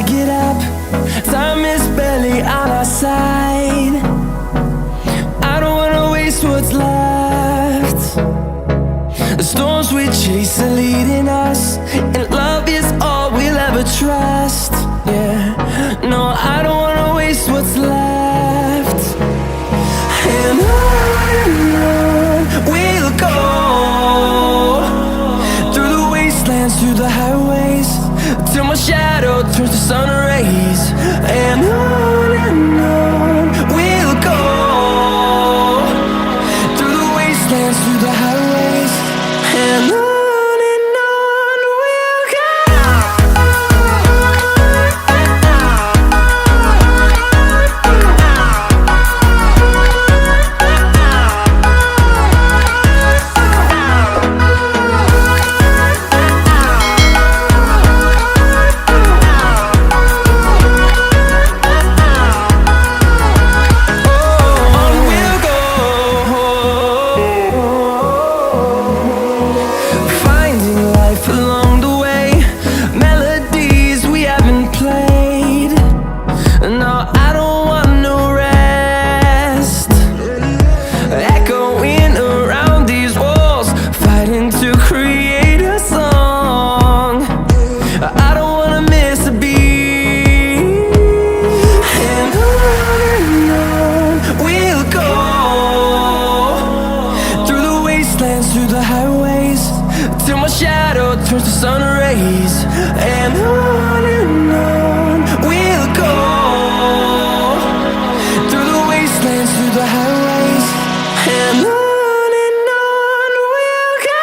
get up. Time is barely on our side. I don't wanna waste what's left. The storms we chase are leading us, and love is all we'll ever trust. Yeah, no, I don't wanna waste what's left. And on we'll go, through the wastelands, through the highways, till my shadow turns to sun rays. And on we'll go, through the wastelands, through the highways, and on we'll go. Through the highways, till my shadow turns to sun rays. And on we'll go, through the wastelands, through the highways, and on we'll go.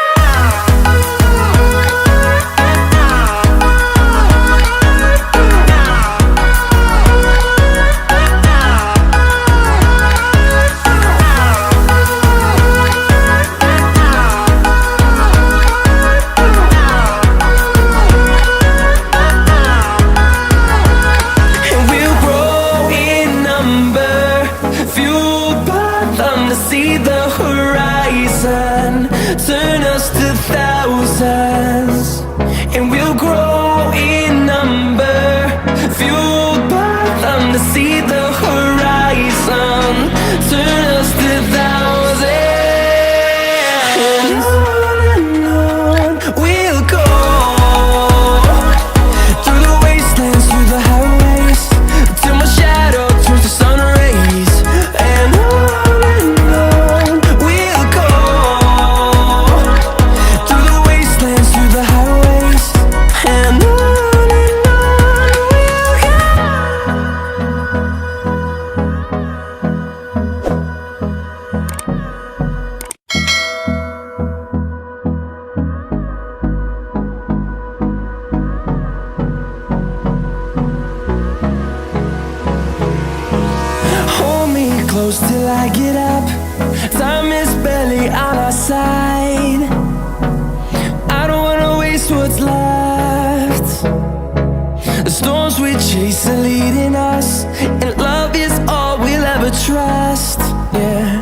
See the horizon, turn us to thousands, and we'll grow in number, fueled by them. To see the horizon, turn us to thousands, and on we'll go, through the wastelands, through the highways, till my shadow turns to sun rays. And close till I get up. Time is barely on our side. I don't wanna waste what's left. The storms we chase are leading us, and love is all we'll ever trust. Yeah,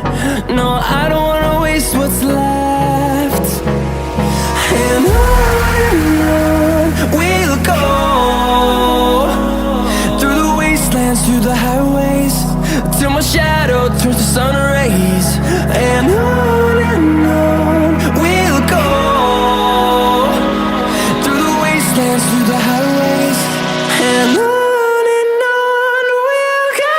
no, I don't wanna waste what's left. And on we'll go, through the wastelands, through the highways, till my shadow turns to sun rays. And on we'll go, through the wastelands, through the highways, and on we'll go.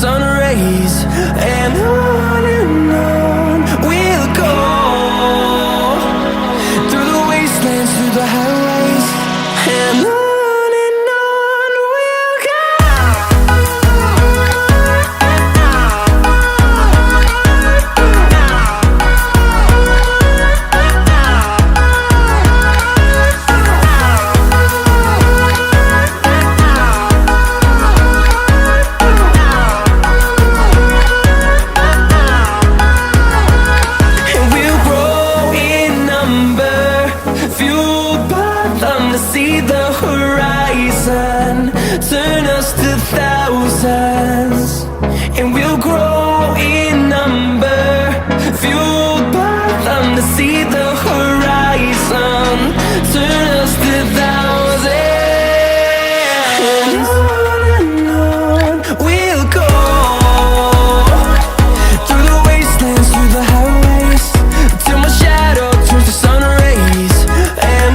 sun rays. And on we'll go, through the wastelands, through the highways. And on we'll go. See the horizon, turn us to thousands, and we'll grow in number, fueled by them. To see the horizon, turn us to thousands, and on we'll go, through the wastelands, through the highways, till my shadow turns to sun rays. And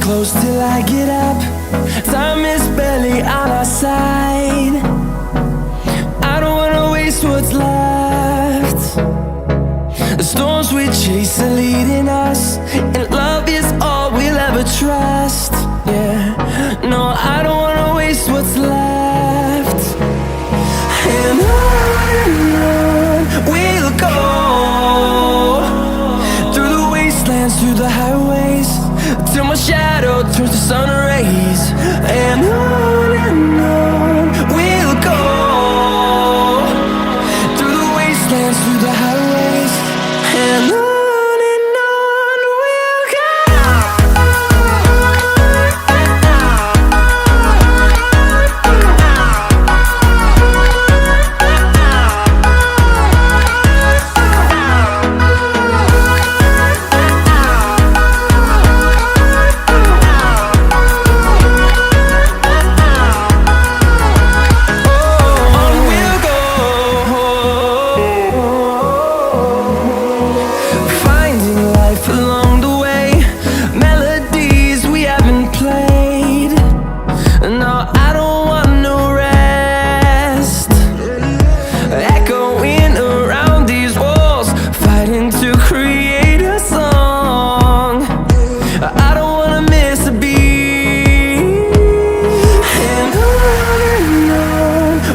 close till I get up. Time is barely on our side. I don't wanna waste what's left. The storms we chase are leading us, and love is all we'll ever trust. Yeah, no, I don't wanna waste what's left. And on we'll go, through the wastelands, through the highways, till my shadow turns to sun rays. And on we'll go, through the wastelands, through the highways. And on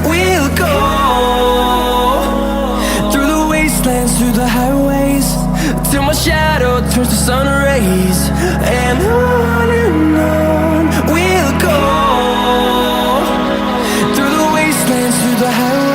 we'll go. Through the highways, till my shadow turns to sun rays. And on we'll go, through the wastelands, through the highways.